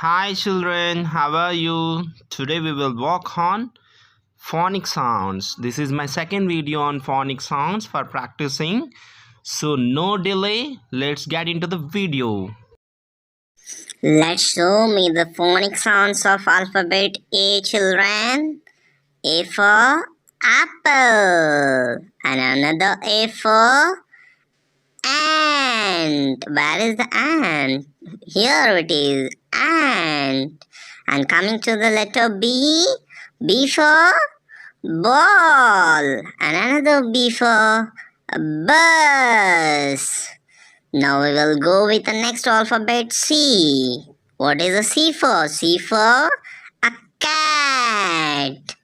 Hi children, how are you? Today we will work on phonic sounds. This is my second video on phonic sounds for practicing. So no delay, let's get into the video. Let's show me the phonic sounds of alphabet A, children. A for apple. And another A for ant. Where is the ant? Here it is, ant. And coming to the letter B, B for ball. And another B for bus. Now we will go with the next alphabet C. What is a C for? C for a cat.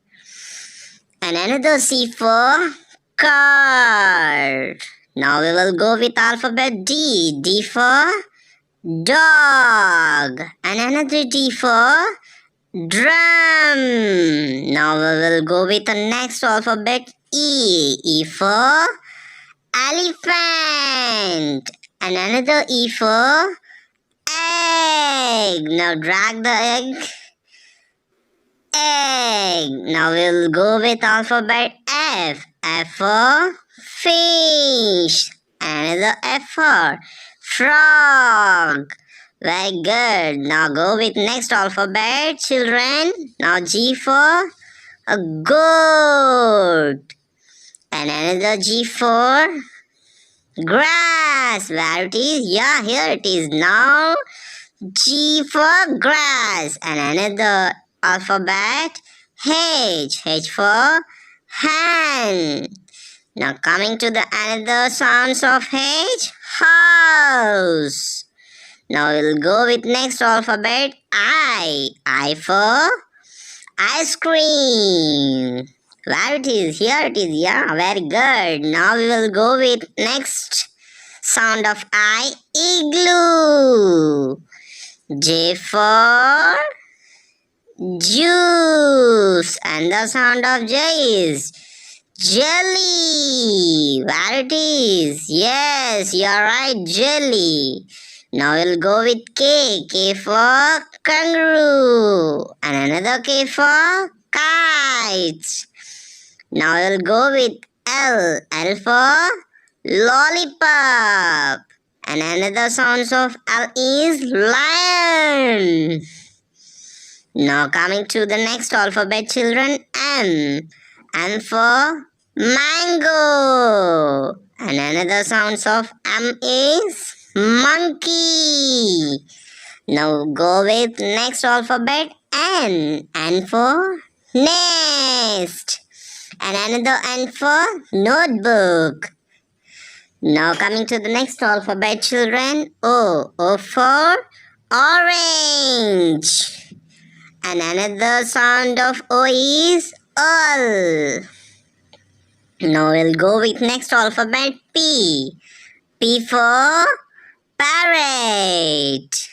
And another C for car. Now we will go with alphabet D. D for dog. And another D for drum. Now we will go with the next alphabet E. E for elephant. And another E for egg. Now drag the egg. Egg. Now we'll go with alphabet F. F for fish. Another F for frog. Very good. Now go with next alphabet, children. Now G for a goat. And another G for grass. Where it is? Yeah, here it is. Now G for grass. And another alphabet H. H for hand. Now coming to the another sounds of H. House. Now we'll go with next alphabet I. I for ice cream. Where it is? Here it is. Yeah, very good. Now we will go with next sound of I. Igloo. J for juice. And the sound of J is jelly. Where it is? Yes, you're right, jelly. Now we'll go with K. K for kangaroo. And another K for kite. Now we'll go with L. L for lollipop. And another sounds of L is lion. Now coming to the next alphabet, children, M. M for mango. And another sounds of M is monkey. Now go with next alphabet, N. N for nest. And another N for notebook. Now coming to the next alphabet, children, O. O for orange. And another sound of O is all. Now we'll go with next alphabet, P. P for parrot.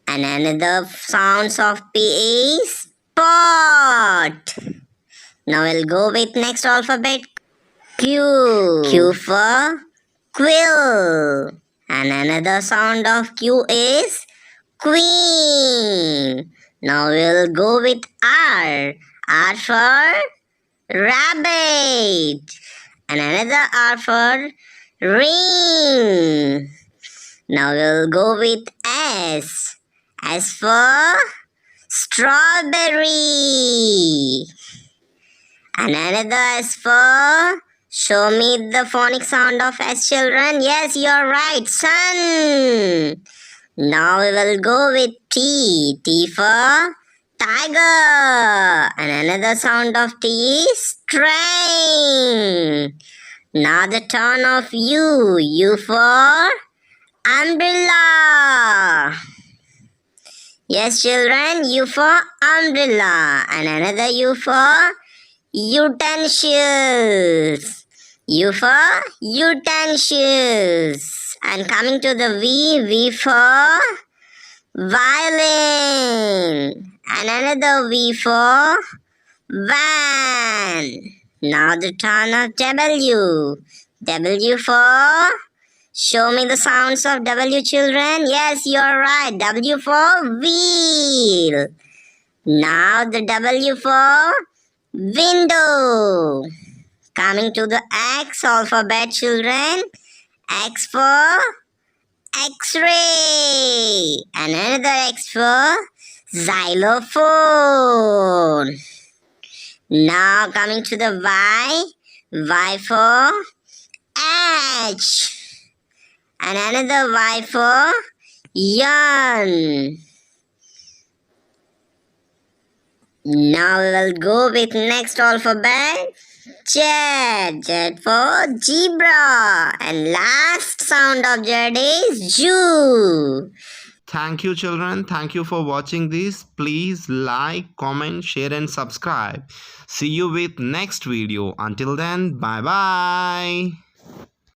And another sounds of P is pot. Now we'll go with next alphabet, Q. Q for quill. And another sound of Q is queen. Now we'll go with R. R for rabbit. And another R for ring. Now we'll go with S. S for strawberry. And another S for, show me the phonic sound of S, children. Yes, you're right, sun. Now we will go with T. T for tiger. And another sound of T is train. Now the turn of U. U for umbrella. Yes, children, U for umbrella. And another U for utensils. U for utensils. And coming to the V. V for violin. And another V for van. Now the turn of W. W for Show me the sounds of W, children. Yes, you're right. W for wheel. Now the W for window. Coming to the X alphabet, children. X for X-ray. And another X for xylophone. Now coming to the Y. Y for H. And another Y for yarn. Now we will go with next alphabet. Z. Z for zebra. And last sound of Z is Jew. Thank you, children. Thank you for watching this. Please like, comment, share and subscribe. See you with next video. Until then, bye bye.